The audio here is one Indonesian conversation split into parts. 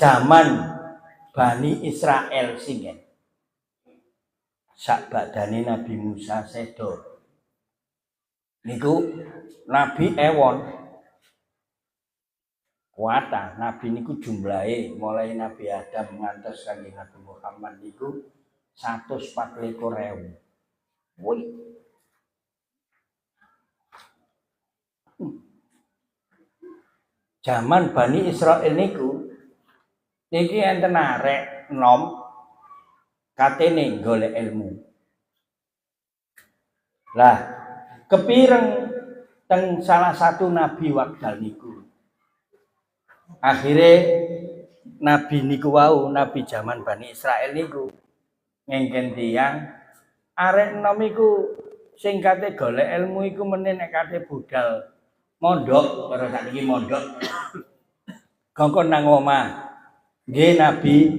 Zaman Bani Israel singen. Sak badane Nabi Musa sedo. Niku Nabi ewon. Kuata Nabi niku jumlahe mulai Nabi Adam ngantos kanjeng Nabi Muhammad niku 124.000. Woi. Zaman Bani Israel niku niki enten arek nom katene golek ilmu. Lah, kepireng teng salah satu nabi wekdal niku. Akhire nabi niku wau, nabi zaman Bani Israel niku ngengken tiyang arek nom iku sing kate golek ilmu iku meneh nek kate budal mondok, karo sakniki mondok. Kongkon nang omah. Nggih Nabi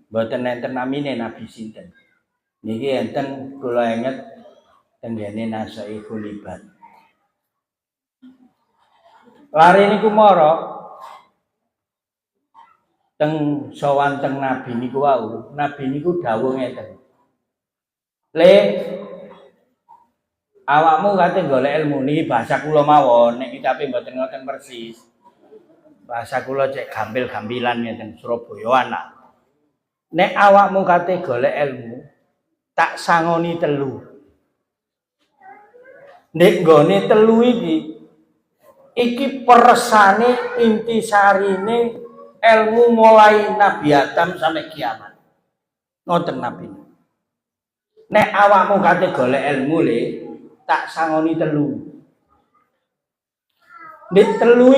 mboten enten namine Nabi sinten. Niki enten kula inget tenggene Nasaihul Ibad. Lari niku mara teng sowan teng Nabi niku wau. Nabi niku dawuh ngeten. Le awakmu kate golek ilmu niki bahasa kula mawon nek kitabe mboten ngoten persis. Bahasa kula cek gampil-gampilan ngeten Surabayaan lah. Nek awakmu kate golek ilmu, tak sangoni telu. Nek nggone telu iki peresane intisarine ilmu mulai Nabi Adam sampai kiamat. Ngoten Nabi. Nek awakmu kate golek ilmu le, tak sangoni telu. Nek telu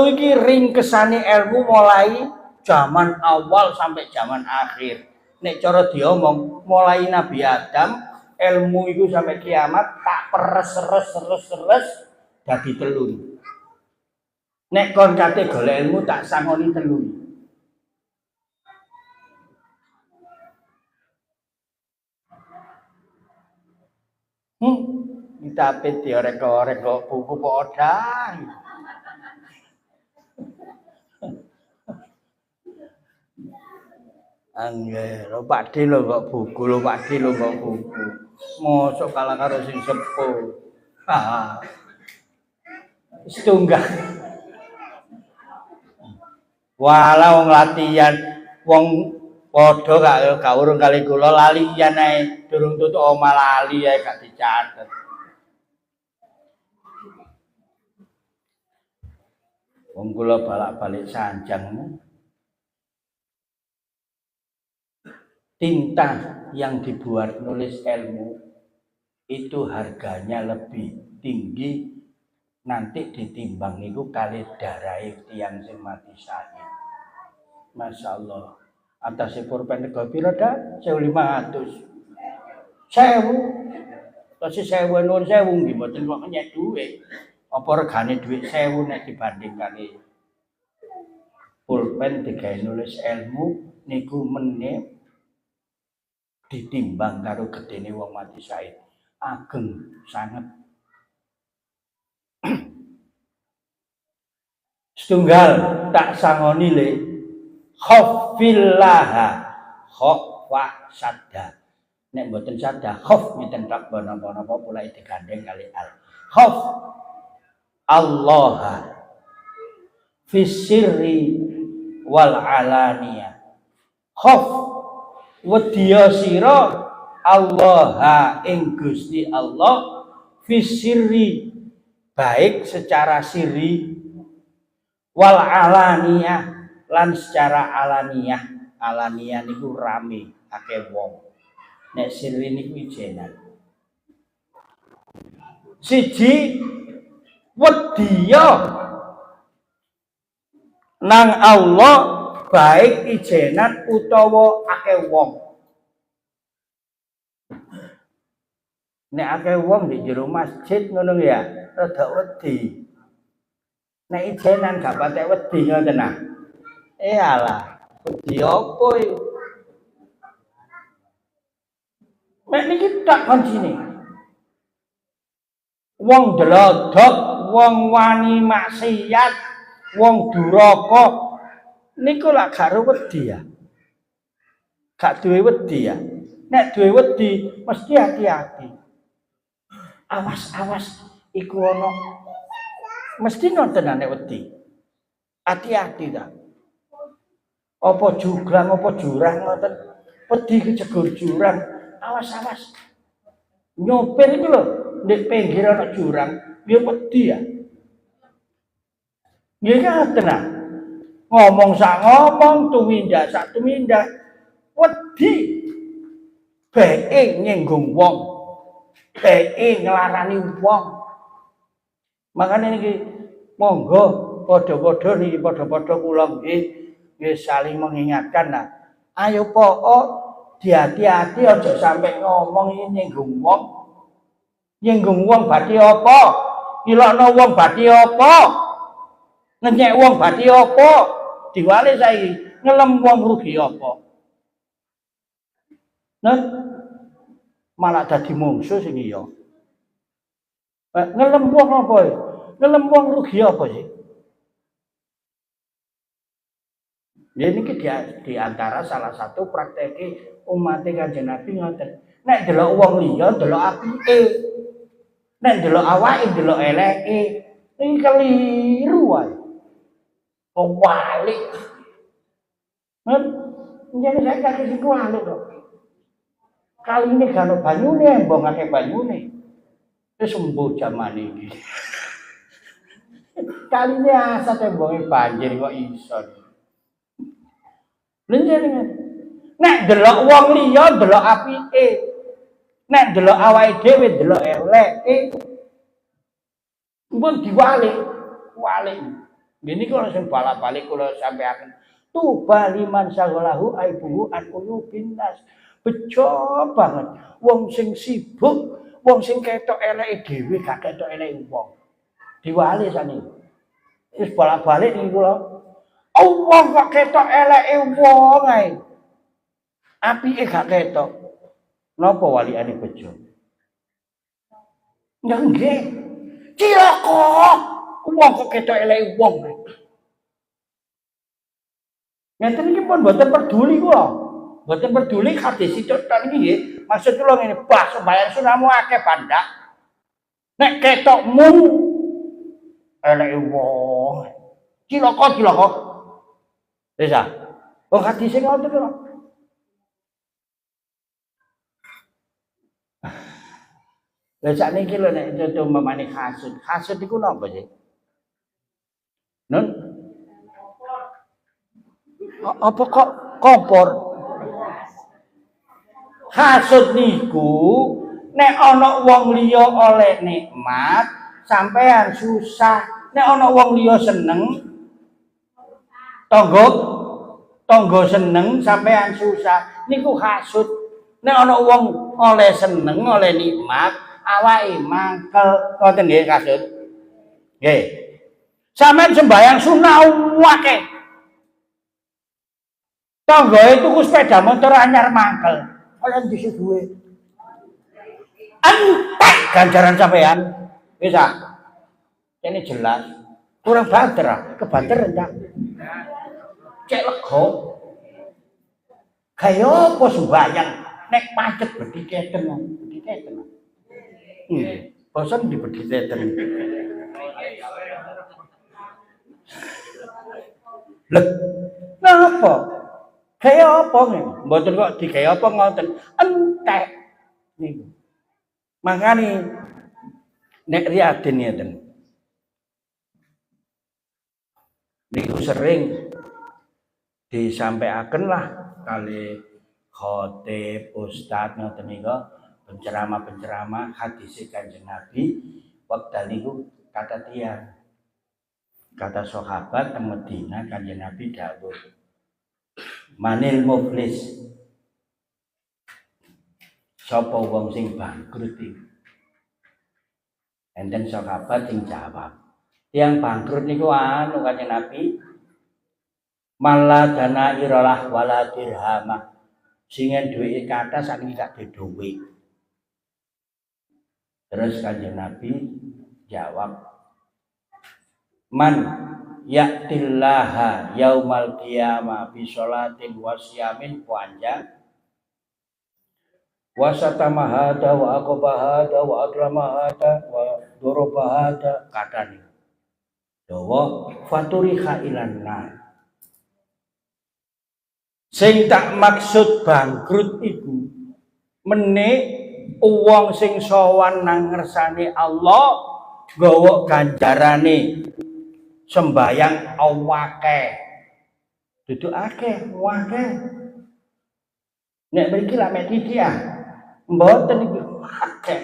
iki ringkesane ilmu mulai zaman awal sampai zaman akhir. Nek cara diomong mulai Nabi Adam ilmu itu sampai kiamat tak peres dadi telu. Nek kon kate golek ilmu tak sangoni telu. Kita peti orek buku podang. Angger, Pak D lho kok buku lho, Pak D lho kok buku. Mosok kalah karo sing sepuh. Setunggal. Walau wong latihan, wong padha gak urung kali kula lalian ae, durung tutuk omah lali ae gak dicatet. Wong kula balak-balik sanjang. Tinta yang dibuat nulis ilmu itu harganya lebih tinggi nanti ditimbang itu kali darai tiang sing mati syahid. Masya Allah. Atas pulpen nego piro dah? 1.500. 1.000. Terus 1.000 nuwun 1.000 nggih mboten kok nyek dhuwit. Apa regane dhuwit 1.000 nek dibandingkan pulpen digawe nulis ilmu niku meneh ditimbang karo gedene wong mati syahid ageng sangat. Setunggal tak sangoni le khaufillaha khaufa sadda. Nek mboten sadda khauf ngeten tak napa-napa pula digandeng kali al. Khauf Allah fi sirri wal alaniyah. Khauf wedya sira Allah ing Gusti Allah fi sirri baik secara sirri wal alaniyah lan secara alaniyah. Alaniyah niku rame akeh wong. Nek sirri niku ijenan. Siji wedya nang Allah baik ijenan utawa akeh wong. Nek akeh wong di jero masjid ngono ya, rada wedi. Nek ijenan gak patek wedi ngoten nah. Alah, wedi apa iki? Nek niki tak kancine. Wong delodok, wong wani maksiat, wong duraka niku lak gak wedi ya. Gak duwe wedi ya. Nek duwe wedi mesti hati-hati. Awas-awas iku ana mesti nonton nek wedi. Hati-hati ta. Apa jurang apa jurang ngoten. Wedi kejegur jurang. Awas-awas. Nyopir iki lho, nek pinggir ana jurang, ya wedi ya. Nggih ngoten ah. Ngomong sak ngomong, tumindak sak tumindak. Wedi. Bae nyenggung wong. Bae nglarani wong. Makane niki monggo padha-padha niki padha-padha kula nggih saling mengingatkan nah. Ayo pokok hati-hati aja sampai ngomong iki nyenggung wong. Nyenggung wong badhe apa? Ilokno wong badhe apa? Ngenyek wong badhe apa? Diwale saiki ngelem wong rugi apa? Nah, malah dadi mungsuh sing iya. Ngelem wong apa? Ngelem wong rugi apa sih? Ya ini di antara salah satu prakteki umat Kanjeng Nabi ngoten. Nek delok wong liya delok apike. Nek delok awake delok eleke. Iki keliru wae. Kewalik. Jadi saya kasih kualik kok. Kali ini gak ada banyune, mbok ngake banyune. Wis sembuh jaman iki. Kali ini asa tembonge banjir kok iso. Lenjenengan. Nek delok wong liya delok apike. Nek delok awake dhewe delok eleke. Mbon diwalik, walik. Gini kalau sing balik kula sampeaken. Tuba liman sagalahu aibuhu an ulubin nas. Bejo banget. Wong sing sibuk, wong sing ketok eleke dhewe gak ketok eleke wong. Diwali saniki. Wis balik ning kula. Allah kok ketok eleke wong ae. Apike gak ketok. Napa walikane bejo? Ya nggih. Cilaka. Wong kok ketok eleke wong. Ngeten iki pun mboten peduli kula. Mboten peduli hadis sitok iki nggih. Maksud kula ngene, bah sembayang sunahmu akeh bandak. Nek ketokmu eleke wong. Cilaka. Wis ah. Wong hadis sing ngoten kok. Lah sakniki lho nek contoh mamane hasud. Hasud iku napa sih? Nun? Apa kok kompor? Hasud niku nek ana wong liya oleh nikmat, sampean susah. Nek ana wong liya seneng, tangga seneng, sampean susah. Niku hasud. Nek ana wong oleh seneng, oleh nikmat, awake mangkel. Ngoten nggih hasud. Nggih. Sampeyan sembayang sunah akeh. Tanggae tuku sepeda motor anyar mangkel. Oleh disi duwe. Entek ganjaran sampean. Wis ah. Ini jelas. Kurang banter, kebanter enggak. Cek lega. Kaya apa sembayang nek pacet bediketen. Bosan di bediketen. Lho, napa? Kaya apa nih? Mboten kok dikaya apa ngoten. Entek niku. Makane nek riaden ngeten. Niku sering disampaikan lah kali khotib, ustad ngoten niku penceramah-penceramah hadis Kanjeng Nabi wekdal niku kata tiyang. Kata sahabat teng Madinah Kanjeng Nabi dawuh manil muflis sapa wong sing bangkrut iki. Enten sahabat sing jawab, tiyang bangkrut niku anu Kanjeng Nabi maladana iralah wala dirhamah. Sing duwe kathah sakniki gak duwe. Terus Kanjeng Nabi jawab, man ya'tillaha yaumal qiyamah bi sholatin wa siyamin panjang wa satamahada wa aqabahada wa adlamahada wa dorobahada katani dawa faturiha ilanna sing tak maksud bangkrut iku mene wong sing sowan nang ngersane Allah nggawa ganjarane sembayang awake dudu akeh akeh nek mriki lak mek iki ah mboten iki akeh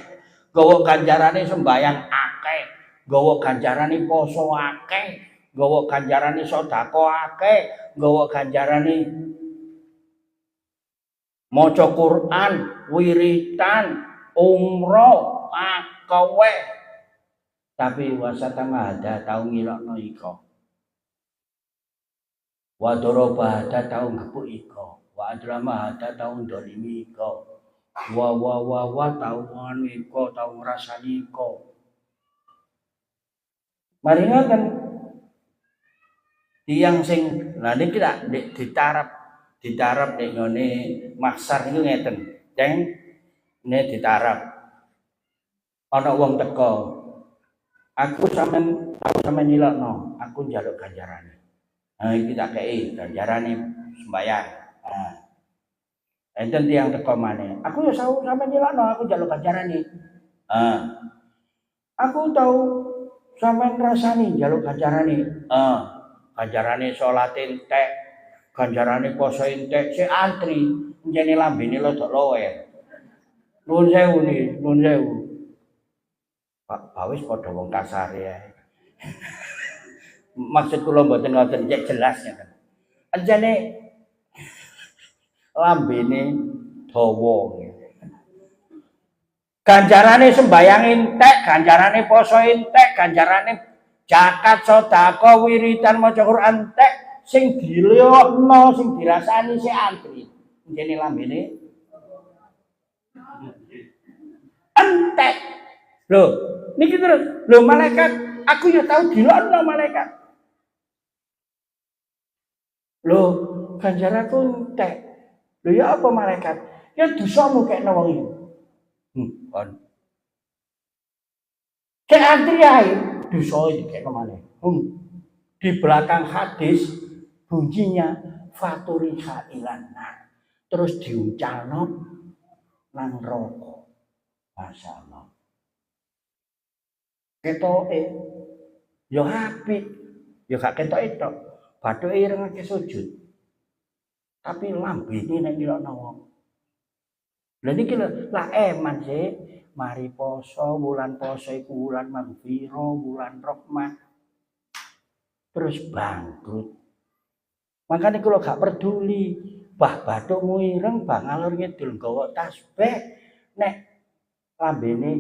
nggawa ganjarane sembayang akeh nggawa ganjarane poso akeh nggawa ganjarane sedekah akeh nggawa ganjarane maca Quran wiritan umroh akeh tapi wasatama ada tau ngilokno iko wa doroba ada tau ngepuk iko wa adrama ada tau ndolimi iko wa tau ngono iko tau ngrasani iko mari ngoten tiyang sing lha niki lak ditarap nek ngene maksar niku ngeten ceng ne ditarap ana wong teko aku sampean nyilokno aku njaluk ganjarane iki tak kei ganjarane sembayang enten tiyang teko maneh aku ya sampean nyilokno aku njaluk ganjarane aku tau sampean rasani njaluk ganjarane ganjarane salat entek ganjarane poso entek sik antri njene lambene lodok lower nuwun sewu Pak Bawis padha wong kasare ae maksud kula mboten ngoten cek jelas ngeten anjane lambene dawa ganjarane sembayang entek ganjarane poso entek ganjarane zakat sedekah wiritan maca Quran entek sing diliyokno sing dirasani sik antri njene lambene entek lho niki terus lho malaikat aku ya tahu dilokno malaikat lho ganjaranku entek lho ya apa malaikat ya dosamu kekno wong iki kon ke antri ae dosa iki kekno maneh di belakang hadis bunyinya faturiha ilanna terus diuncalno nang neraka masyaallah ketoke ya apik ya gak ketoke tok bathuke ireng sujud tapi lambene nek dilokno wong lha niki lha eman sih mari poso wulan poso iku wulan maghfirah wulan rahmah terus bangkrut makanya kalau gak peduli bah bathukmu ireng bah ngalor ngidul nggawa tasbih nek lambene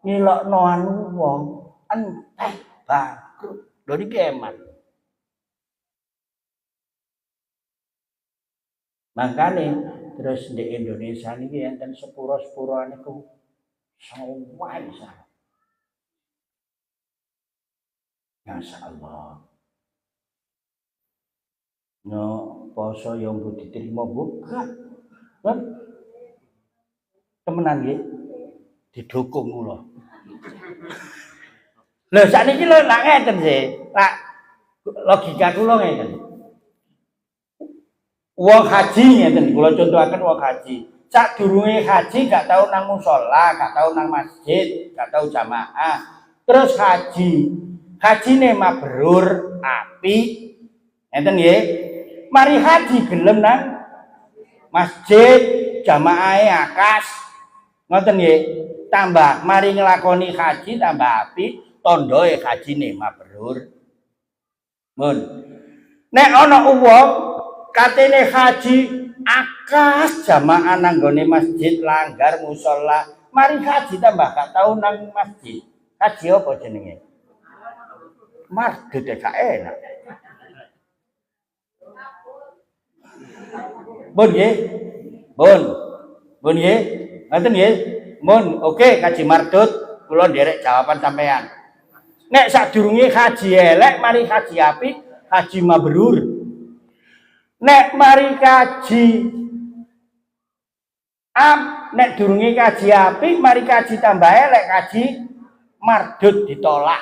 ngilokno anu wong entek bangkrut lho niki eman makane terus di Indonesia niki enten sepuro-sepuro niku sawai sa masyaallah no poso yang diterima bukan kan temenan nggih didukung kula lho sakniki lho lak ngeten sih lak logika kula ngeten wong haji ngeten kula contohaken wong haji sadurunge haji gak tau nang musala gak tau nang masjid gak tau jamaah terus hajine mabrur apik ngeten nggih mari haji gelem nang masjid jamaahe akas ngoten nggih tambah mari nglakoni haji tambah apik tandhae hajine mabrur mun nek ana wong katene haji akas jamaah nang gone masjid langgar musala mari haji tambah gak tau nang masjid haji apa jenenge mardut gak enak Bun nggih. Bun nggih. Ngoten nggih. Mun oke kaji mardut kula nderek jawaban sampean. Nek sadurunge haji elek mari haji apik, haji mabrur. Nek mari kaji nek durunge kaji apik mari kaji tambah elek, kaji mardut ditolak.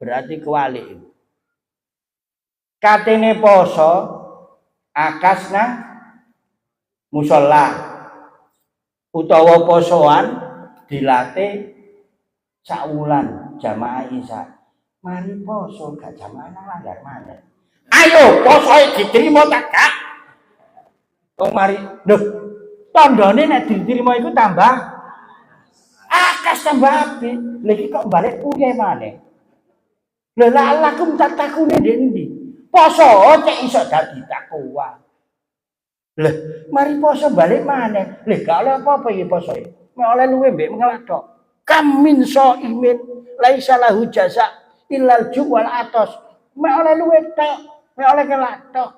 Berarti kewalik. Katene poso akas nang musala utawa posoan dilatih saulan jamaah isya. Mari poso gak jamaah langgar maneh. Ayo posoe diterima tak gak? Wong mari lho tandane nek diterima iku tambah akas tambah apik. Lha iki kok balik puye maneh. Lha lakum tatakune ndi? Poso cek iso dadi takwa. Lah, mari poso balik maneh. Lha gak oleh apa-apa iki poso iki. Mek oleh luwe mbek ngelakok. Kam min shaimin laisa lahu jaza illal ju' wal atos. Mek oleh luwe tok, mek oleh ngelakok,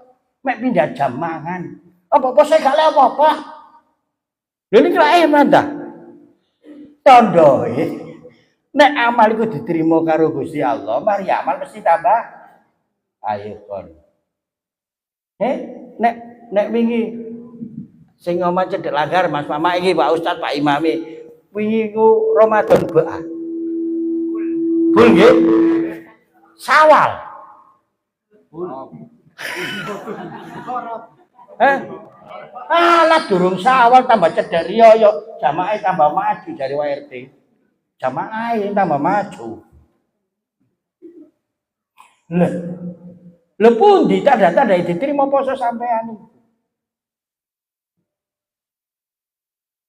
mek pindah jam mangan. Apa poso gak oleh apa-apa. Lha niki lak eman ta? Tandha nek amal iku diterima karo Gusti Allah, mari amal mesti tambah. Ayo kon. Nek wingi sing ngomong cedek langgar Mas Mama iki Pak Ustaz Pak Imami. Wingi ku Ramadan Ba'a. Bul nggih. Sawal. Alah durung sawal tambah cedek riyo yo jamaah tambah maju dari WRT. Jamaah tambah maju. Lha pundi tanda-tanda diterima poso sampean.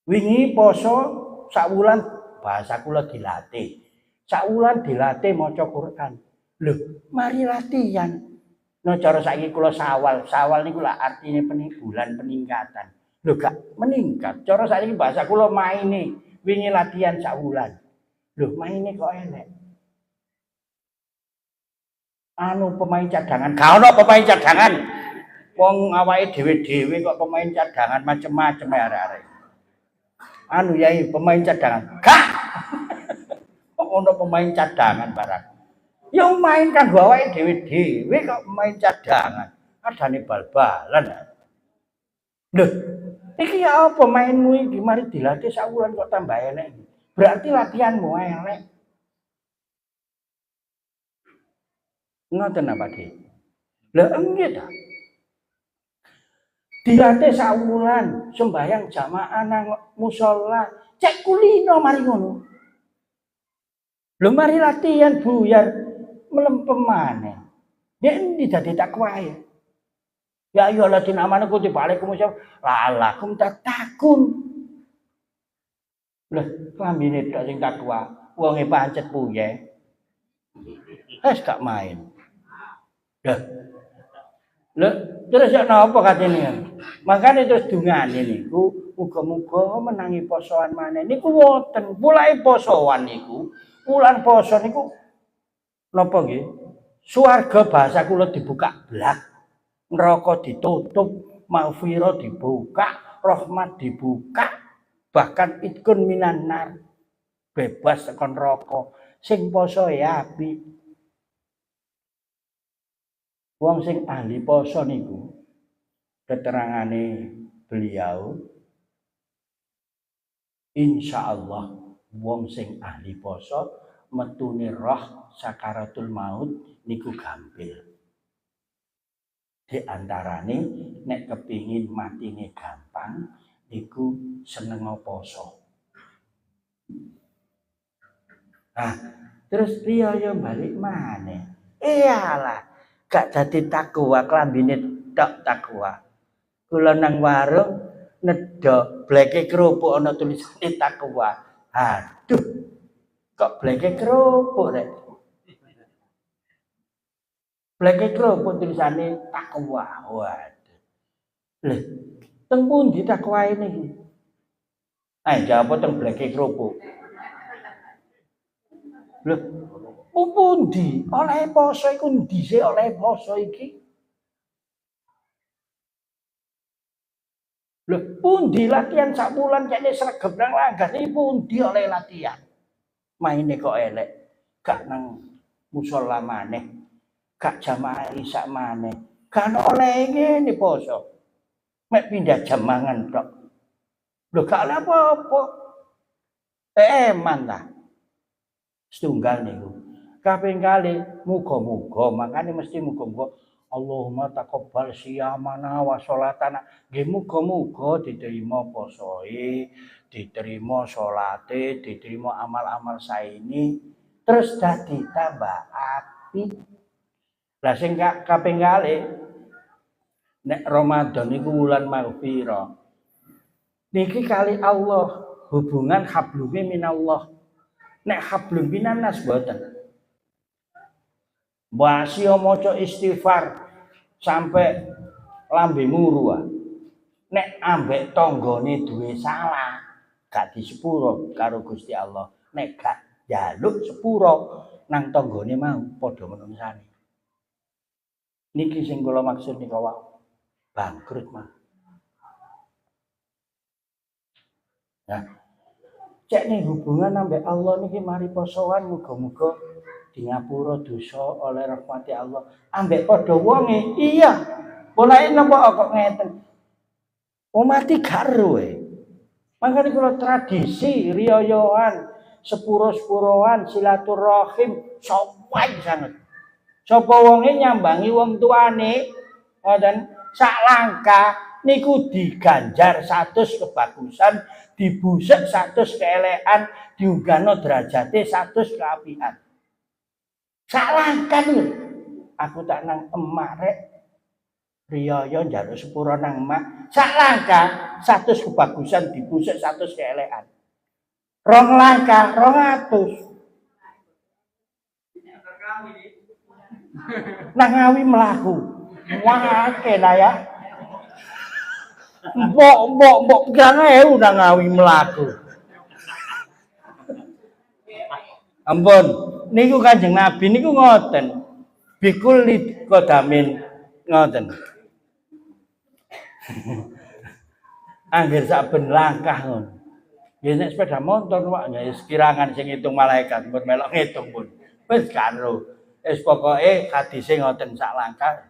Wingi poso sak wulan bahasa kula dilatih. Sak wulan dilatih maca Quran. Lho, mari latihan. No cara saiki kula sawal. Sawal niku lak artine bulan peningkatan. Lho gak meningkat. Cara saiki bahasa kula maine wingi latihan sak wulan. Lho, maine kok elek. Anu pemain cadangan, gak ono pemain cadangan. Wong awake dhewe-dhewe kok pemain cadangan macem-macem arek-arek. Anu yai pemain cadangan. Gak. Kok ono pemain cadangan barang. Yang main kan awake dhewe-dhewe kok pemain cadangan. Adane bal-balan. Lho, iki ya apa mainmu iki mari dilatih sak wulan kok tambah elek. Berarti latihanmu elek. Ngoten apa Dik? Lah nggih ta. Dilatih sak wulan sembahyang jamaah nang musala, cek kulino mari ngono. Lho mari latihan buyar melempem maneh. Nek endi dadi takwae? Ya ayo ladin amane kutiba alaikumussalam la'allakum tattaqun. Lah klambine tok sing takwa, wonge pancet puye. Wes gak main. Lho, terus ya napa katene? Makane terus dungane niku muga-muga menangi posoan maneh niku wonten mulai posoan niku. Wulan poso niku napa nggih? Swarga bahasa kula dibuka blak. Neraka ditutup, maghfirah dibuka, rahmat dibuka, bahkan itkun minan nar. Bebas saka neraka. Sing poso ya apik. Wong sing ahli poso niku keterangane beliau insyaallah wong sing ahli poso metune roh sakaratul maut niku gampil. Di antarane nek kepingin matine gampang niku seneng poso. Nah, terus priya balik maneh. Iyalah gak dadi takwa klambine tok takwa. Kula nang warung nedok bleke kerupuk ana tulisane takwa. Aduh. Kok bleke kerupuk rek? Bleke kerupuk tulisane takwa. Waduh. Lho, teng pundi takwae niki? Jawab teng bleke kerupuk. Lho, pundi oleh poso iku ndise oleh poso iki? Lho, pundi latihan sak wulan kene sregep nang langgar iki pundi oleh latihan? Maine kok elek, gak nang musala maneh, gak jamaah isya maneh. Kan oleh ngene poso. Mek pindah jam mangan tok. Lho gak oleh apa-apa. Eman ta. Setunggal niku. Kaping kali muga-muga, makane mesti muga-muga Allahumma taqabbal siyamana wa sholatana. Nggih muga-muga diterima posoe, diterima salate, diterima amal-amal saini, terus dadi tambah apik. Lah sing kaping kali nek Ramadan niku wulan maghfirah. Niki kali Allah hubungan hablumi minallah. Nek hablum minannas boten. Wasio maca istighfar sampai lambe muru. Nek ambek tanggane duwe salah, gak disepuro karo Gusti Allah. Nek gak njaluk sepuro nang tanggane mau padha menungsane. Niki sing kula maksud nika wae. Bangkrut mah. Nah, cek nih hubungan ambek Allah niki mari posoan muga-muga di ngapura dosa oleh rahmati Allah. Ambek padha wonge, iya. Mulai napa kok ngeten. Mati karo Makanya kalau tradisi riyoyoan, sepuro-sepuroan, silaturahim, sopan sangat. Sapa wonge nyambangi wong tuane, ngoten sak langkah niku diganjar 100 kebagusan, dibusek 100 keelekan, diunggahno derajate 100 keapian. Sak langkah niku. Aku tak nang emak rek. Riyoyo njaluk sepuro nang emak. Sak langkah 100 kebagusan dibusek 100 keelekan. Rong langkah 200. Nang ngawi mlaku. Wah, kena ya. Mbok pirang ewu nang ngawi mlaku. Ampun, niku Kanjeng Nabi niku ngoten. Bikul kodamin ngoten. Angger saben langkah ngono. Nggih nek sepeda motor wak ya sekirangan sing ngitung malaikat pun melok ngitung pun. Wis karo. Wis pokoke hadise ngoten sak langkah.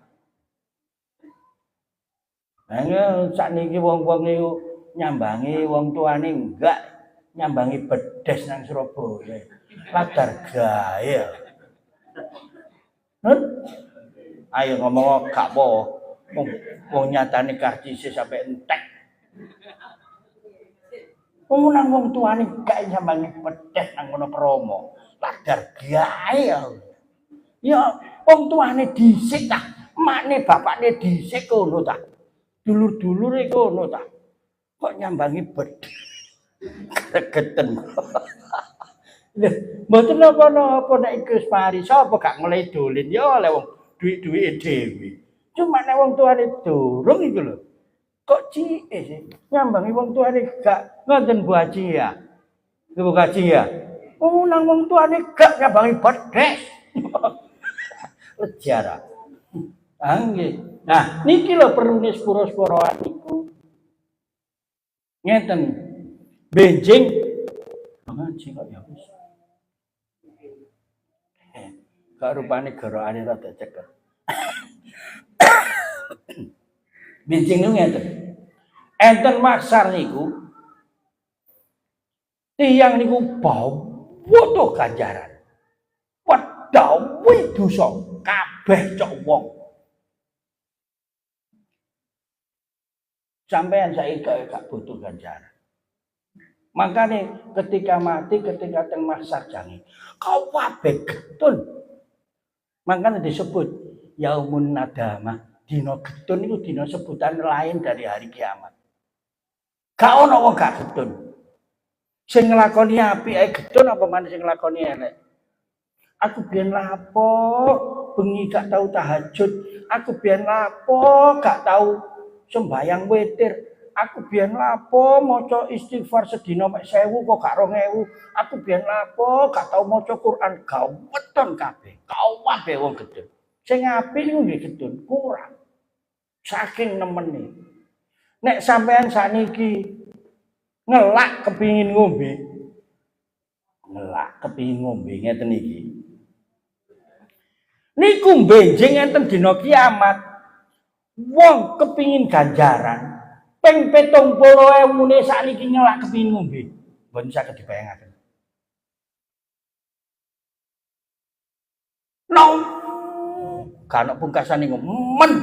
Nah, sakniki wong-wong niku nyambangi wong tuane enggak nyambangi bedes nang Surabaya. Ladar gaya. Ayo ngomong gak apa. Wong nyatane karcise sampai entek. Wong nang wong tuane gak nyambangi bedes nang ngono kromo. Ladar gaya. Ya wong tuane dhisik ta, makne bapakne dhisik ngono ta. Dulur-dulure ngono ta. Kok nyambangi bedes. Gregeten. Lha, mboten napa-napa nek iku wis mari sapa gak mulai dolen ya oleh wong duit-duwike dhewe. Cuma nek wong tuane durung iku lho. Kok cilik sih nyambangi wong tuane gak ngoten Bu Haji ya. Bu Haji ya. Nang wong tuane gak nyambangi bedes. Lejar. Nggih. Nah, niki lho perlune sepuro-sepuroan niku. Ngeten. Benjing ngaji kok ya wis. Kok rupane garokane rada cekel. Benjing niku ngeten. Enten maksar niku tiyang niku butuh ganjaran. Wedhawi dosa kabeh cok wong. Sampeyan saiki gak butuh ganjaran. Makanya ketika mati, ketika teng mahsyar jange, kau kabeh getun. Makanya disebut yaumun nadamah. Dina getun itu dina sebutan lain dari hari kiamat. Gak ono wong gak getun. Sing nglakoni apik ae getun apa maneh sing nglakoni elek. Aku biyen lapo bengi gak tau tahajud. Aku biyen lapo gak tau sembayang witir. Aku biyen lapo maca istighfar sedina mek 1000 kok gak 2000. Aku biyen lapo gak tau maca Quran gaweton kabeh. Kabeh wong gedhe. Sing apik niku nggih gedhe kurang. Saking nemene. Nek sampean sakniki ngelak kepingin ngombe. Ngelak kepingin ngombe ngeten iki. Niku benjing enten dina kiamat. Wong kepingin ganjaran ping 70.000 sakniki ngelak kepingin ngombe. Mboten saged dibayangaken. Nom kan pungkasane men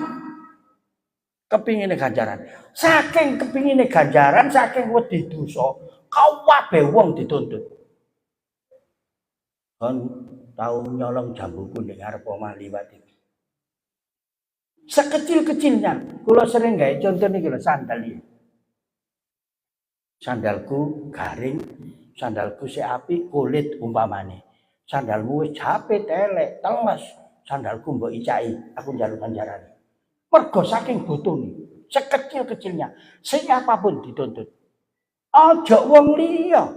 kepingine ganjaran. Saking kepingine ganjaran, saking wedi dosa, kabeh wong dituntut. Kon tau nyolong jambuku ning ngarep omah liwat iki. Sekecil-kecilnya, kula sering gawe contoh niki lho sandal iki. Sandalku garing, sandalku sik apik kulit umpamane. Sandalmu wis japit elek, teles. Sandalku mbok icaki, aku njaluk ganjaran. Mergo saking butuhne, sekecil-kecilnya, siapapun dituntut. Aja wong liya.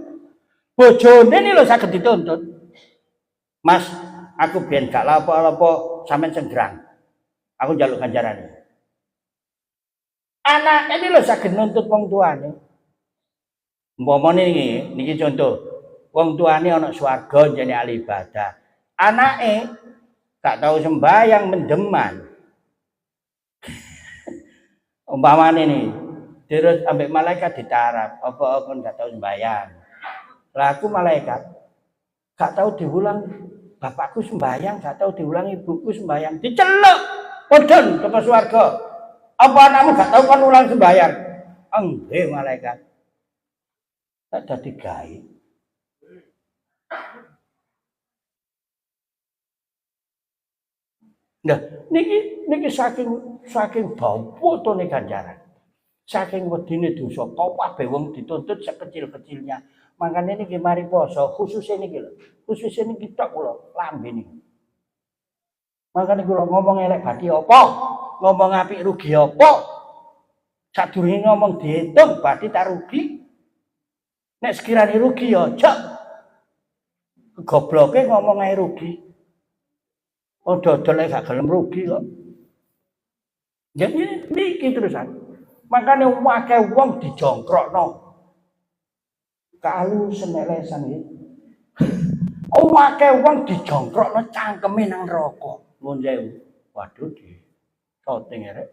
Bojone iki lho saged dituntut. Mas, aku biyen gak lapo-lapo sampean senggrang. Aku njaluk ganjaran. Anak ini lho saged nuntut wong tuane. Umpamane niki contoh, wong tuane ana swarga jane ahli ibadah. Anake gak tau sembahyang mendeman. Umpamane nih, terus ambek malaikat ditarap, apa kon gak tau sembahyang. Lah aku malaikat gak tau diulang bapakku sembahyang, gak tau diulang ibuku sembahyang. Diceluk, podon teko swarga. Apa anakmu gak tau kon ulang sembahyang? Enggih malaikat. Tak dadi gawe. Nah, niki saking bawotone ganjaran. Saking wedine dosa, kabeh wong dituntut sekecil-kecilnya. Makane niki mari poso, khususnya niki lho. Khususnya niki tok kula lambe niki. Makane kula ngomong elek bathi apa? Ngomong apik rugi apa? Sadurunge ngomong diitung bathi tak rugi. Nek sekirane rugi ya aja. Gobloke ngomong ae rugi. Oh dodol gak gelem rugi kok. Jadi niki terusan. Makane akeh wong dijongkrokno. Kalu senelesan iki. Akeh wong dijongkrokno cangkeme nang neraka. Nuwun sewu. Waduh di shooting rek.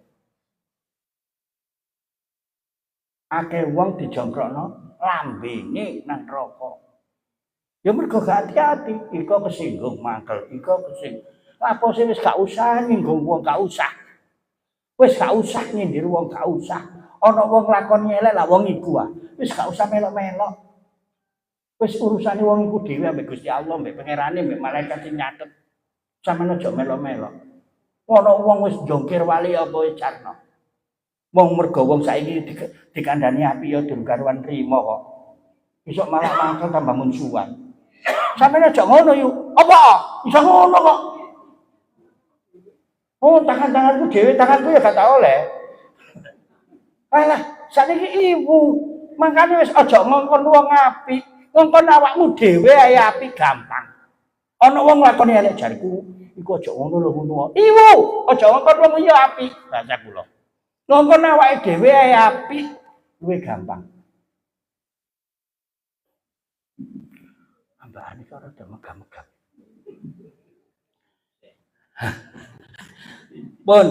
Akeh wong dijongkrokno lambene nang neraka. Ya mergo gak hati-hati, iko kesinggung mangkel, iko kesinggung. Lapose wis gak usah nyinggung wong, gak usah. Wis gak usah nyindir wong, gak usah. Ana wong lakoni elek lah wong iku ah. Wis gak usah melok-melok. Wis urusane wong iku dhewe ambek Gusti Allah, ambek pangerane, ambek malaikat sing nyatet. Sampeyan aja melok-melok. Ana wong wis jongkir wali apa wis carno. Wong mergo wong saiki dikandani api ya durung karuan trima kok. Besok malah mangkel tambah munsuhan. Sampeyan aja ngono yuk. Apa? Bisa ngono kok. Oh, tangan-tanganku dhewe, tanganku ya gak tak oleh. Alah, sakniki ibu. Makane wis aja ngongkon wong apik. Ngongkon awakmu dhewe ae apik gampang. Ana wong nglakoni elek jariku, iku aja ngono lho ngono. Ibu, aja ngongkon wong liya apik, bahasa kula. Ngongkon awake dhewe ae apik luwih gampang. Ambane kok rada megah-megah. Pun,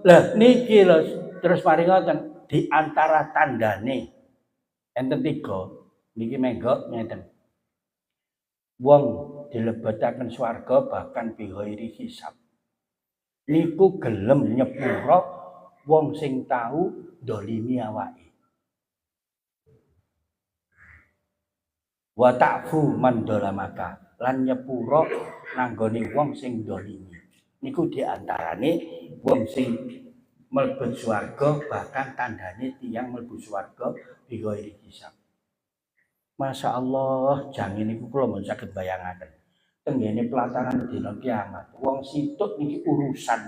lah niki lho terus mari ngoten di antara tandane enten 3 niki menggok ngeten. Wong dilebetaken swarga bahkan bighairi hisab. Niku gelem nyepuro wong sing tau ndolimi awake. Wa ta'fu man dolamaka lan nyepuro nanggone wong sing ndolimi. Niku diantarane wong sing mlebu swarga bahkan tandane tiyang mlebu swarga bighairi hisab. Masya Allah, jangan niku kula mboten saged bayangaken. Tenggene pelataran dina kiamat, wong situk niki urusan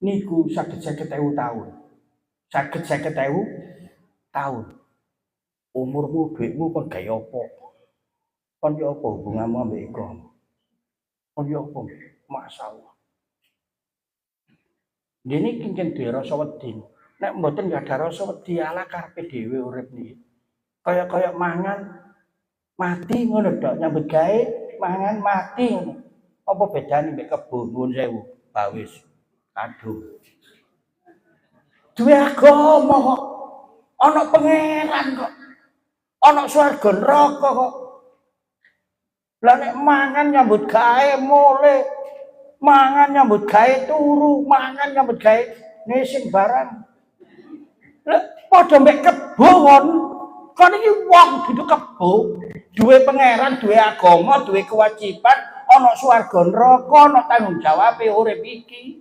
niku 50.000 tahun. 50.000 tahun. Umurmu, duitmu kon gawe apa? Kon yo apa hubunganmu ambek iku? Kon yo apa? Masyaallah. Dene kincen duwe rasa wedi. Nek mboten gak ada rasa wedi ala karepe dhewe urip niki. Kaya mangan mati ngono tok nyambut gawe mangan mati ngono. Apa bedane mek kebo nuwun sewu, bawis. Aduh. Duwe agama kok. Ana pangeran kok. Ana swarga neraka kok. Lah nek mangan nyambut gawe mule, mangan nyambut gawe turu, mangan nyambut gawe nesing barang. Lah padha mek kebo kon iki wong dudu kebo, duwe pangeran, duwe agama, duwe kewajiban, ana swarga neraka, ana tanggung jawabe urip iki.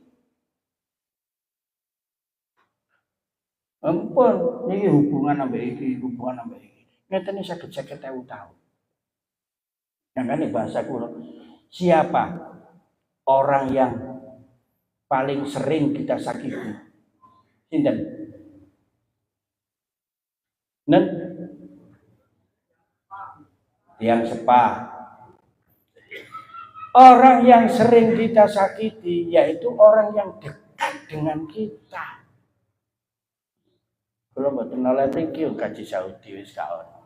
Ampun, niki hubungan ambek iki, hubungan ambek iki. Ngeten iki 50.000 tahun. Makanya bahasa kulo, siapa orang yang paling sering kita sakiti? Sinten? Nen? Yang sepah. Orang yang sering kita sakiti yaitu orang yang dekat dengan kita. Kalau mboten oleh iki kaji Saudi wis gak ono.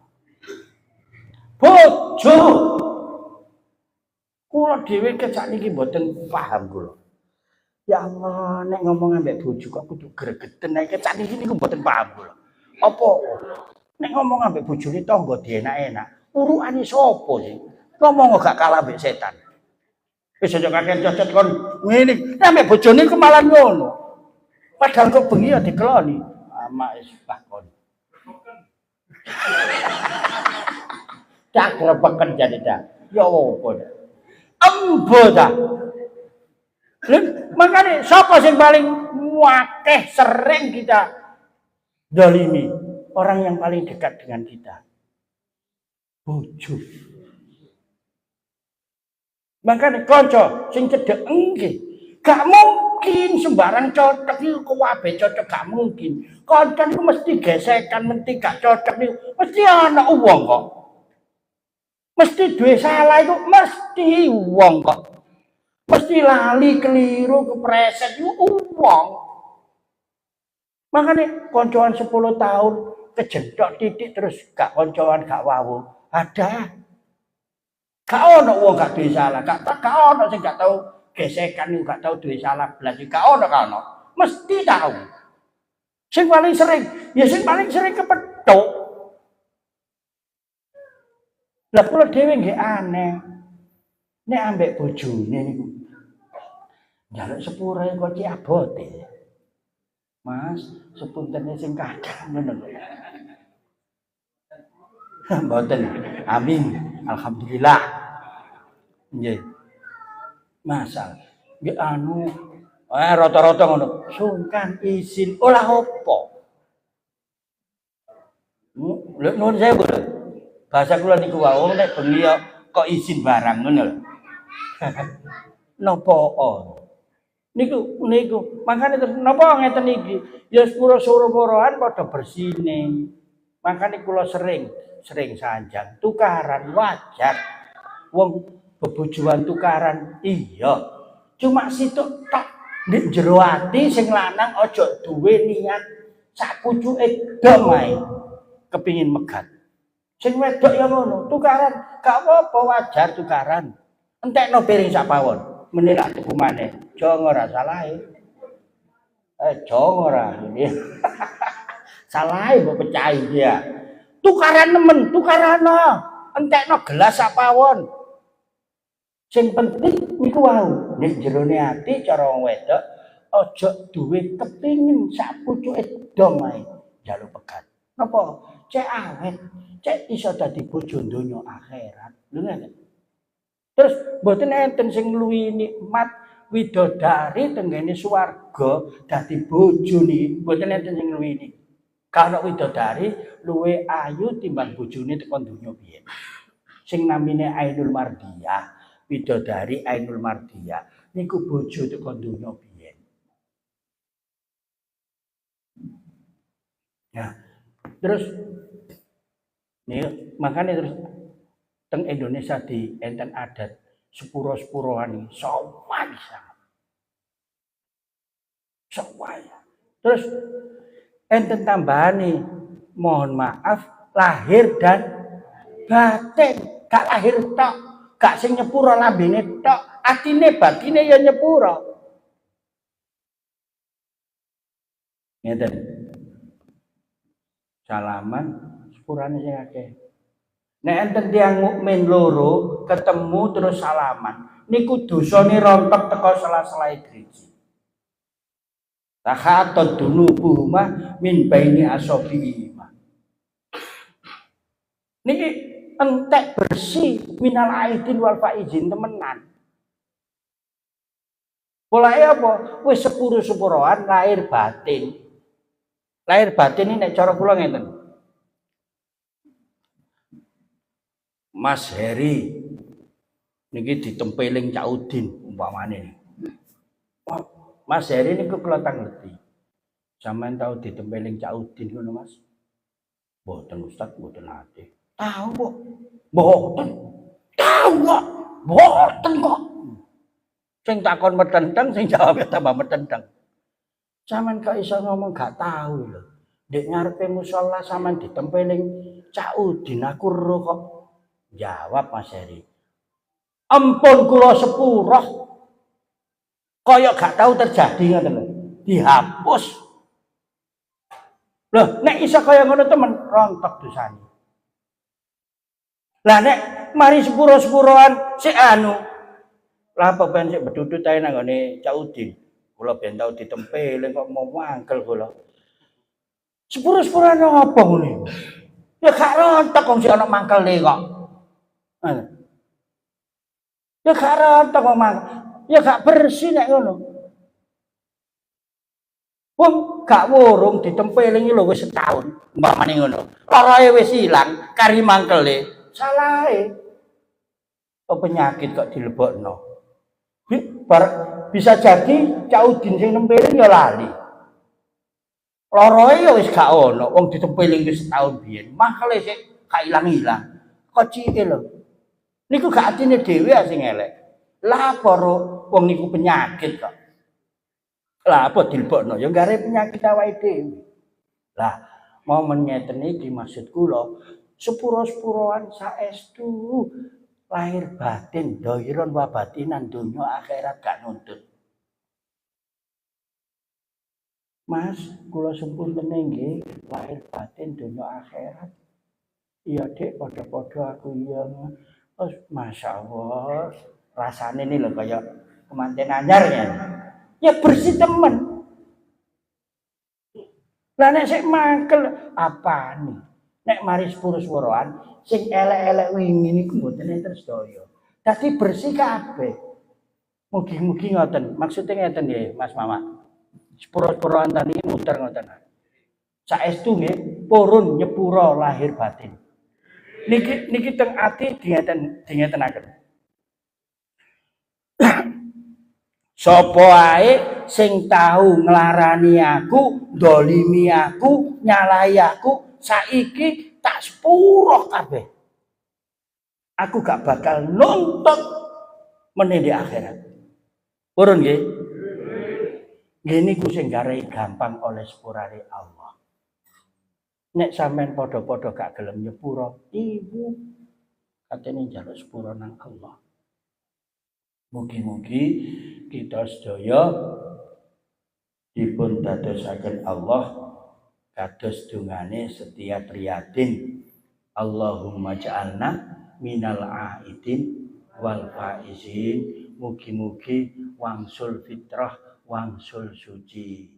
Bojo. Kula dhewe kecak niki mboten paham kula. Ya Allah, nek ngomong ambek bojo kok kudu gregeten nek kecak niki niku mboten paham kula. Apa nek ngomong ambek bojone tangga dienak-enak, urukane sapa sih? Ngomong gak kalah ambek setan. Wis aja kakek cocok kon ngene, nek ambek bojone ku malah ngono. Padahal kok bengi ya dikeloni. Ama wis bakon. Cak grebekan jadi dah. Ya apa dah. Embo dah. Makanya siapa yang paling wakeh sering kita dolimi? Orang yang paling dekat dengan kita. Bojo. Makanya konco sing cedek nggih. Gak mungkin sembarang cocok iki kuwabe cocok gak mungkin. Konco iku mesti gesekan, mesti gak cocok niku. Mesti ana wong kok. Mesti duwe salah itu mesti wong kok. Mesti lali keliru kepreset itu wong. Makanya koncoan 10 tahun kejentok titik terus gak koncoan gak wawu. Ada. Gak ono wong gak duwe salah, gak ono sing gak tau gesekan niku gak tau duwe salah blas gak ono kan. Mesti tahu. Sing paling sering, ya sing paling sering kepethuk. Lah kula dhewe nggih aneh. Nek ambek bojone niku. Njaluk sepure kok cek abote. Mas, sepuntene sing kadang ngono lho. Mboten. Amin. Alhamdulillah. Nggih. Masal. Nggih anu rata-rata ngono. Sungkan izin olah apa? Lha nuwun sewu lho. Bahasa kula niku wae nek bengi kok izin barang ngono lho. Napa niku makane terus napa ngeten iki ya sepuro suruh-suruhan padha bersine. Makane kula sering sanjang tukaran wajar. Wong bebojoan tukaran iya. Cuma situk tok nek jero ati sing lanang aja duwe niat sak pucuke dom ae kepingin megat. Sing wedok ya ngono, tukaran gak apa-apa wajar tukaran. Entekno piring sak pawon, menilak tuku maneh. Jong ora salahe. Jong ora ini. Salahe mbok pecahi dia. Tukaran nemen, tukarano. Entekno gelas sak pawon. Sing penting niku wau, nek jerone ati cara wong wedok aja duwe kepingin sak pucuke dom ae njaluk pegat. Napa? Cek awet, cek iso dadi bojo donya akhirat. Lho ngene. Terus mboten enten sing luwi nikmat widodari tenggene swarga dadi bojo niki. Mboten enten sing luwi niki. Kalau widodari luwe ayu timbang bojone tekan donya biyen. Sing namine Ainul Mardiyah, widodari Ainul Mardiyah niku bojo tekan donya biyen. Ya. Terus nih makanya terus teng Indonesia di enten adat sepuro-sepuroan sawai sangat. Sawai. Terus enten tambahane mohon maaf lahir dan batin, gak lahir tok, gak sing nyepuro lambene tok, atine batine ya nyepuro. Ngeten. Salaman sepurane sing akeh. Nek enten tiyang mukmin loro ketemu terus salaman, niku dosane rontok teko sela-selae driji. Tahatat dunubuhuma min baini asabiihima. Niki entek bersih minal aidin wal faizin temenan. Polahe apa? Wis sepuro-sepuroan lahir batin. Lahir batin ini nek cara kula ngeten. Mas Heri niki ditempeling Cak Udin umpamane. Mas Heri niku kula tangleti. Sampeyan tau ditempeling Cak Udin ngono Mas? Mboten Ustaz, mboten nate. Tahu kok. Mboten. Tahu kok. Mboten kok. Sing takon metenteng, sing jawab tambah metenteng. Sampeyan kok iso ngomong gak tahu lho. Ndek ngarepe musala sampeyan ditempeling Cak Udin aku ero kok. Jawab Mas Heri. Ampun kula sepurah. Kaya gak tahu terjadi ngoten lho. Dihapus. Loh, nek iso kaya ngono temen rontok dosane. Lah nek mari sepuro-sepuroan sik anu. Lah apa ben sik bedudut ae nang ngene Cak Udin. Kula ben tau ditempeling kok mau mangkel kula. Sepuro-sepuroan apa ngene? Ya gak rontok wong sik ana mangkele kok. Ya gak rontok kok mangkel. Ya gak bersih nek ngono. Wong gak wurung ditempeling lho wis setahun. Umpamane ngono. Larae wis ilang, kari mangkele. Salahe. Oh penyakit kok dilebokno. Bisa jadi Cak Udin sing nempeling ya lali. Larae ya wis gak ono, wong ditempeling wis setahun biyen. Mangkele sik gak ilang-ilang. Kok cike lho. Niku gak atine dhewe sing elek. Lah apa wong niku penyakit kok. Lah apa dilebokno ya gare penyakit awake dhewe. Lah momen ngeten iki maksud kula sepuro-sepuroan saestu lahir batin dhairon wa batinan donya akhirat gak nuntut. Mas, kula sepuntene nggih lahir batin donya akhirat. Iya Dik, padha-padha aku iya. Oh, masyaallah. Rasane ini lho kaya kemanten anyar ya. Ya bersih temen. Lah nek sik mangkel apane? Nek mari sepuro-sepuroan sing elek-elek wingi niku mboten enten sedaya. Dadi bersih kabeh. Mugi-mugi ngoten. Maksudnya ngeten nggih, Mas Mamat. Sepuro-sepuroan tadi muter ngoten. Saestu nggih purun nyepuro lahir batin. Niki teng ati dingetenaken. Sapa ae sing tahu nglarani aku, ndolimi aku, nyalahi aku, saiki tak sepuro kabeh. Aku gak bakal nuntut meneh di akhirat. Purun nggih? Nggih niku sing garai gampang oleh sepurane Allah. Nek sampean padha-padha gak gelem nyepuro, ibu katene njaluk sepuro nang Allah. Mugi-mugi kita sedaya dipun dadosaken Allah kados dungane setiap riyadin. Allahumma ja'alna minal aidin wal faizin. Mugi-mugi wangsul fitrah, wangsul suci.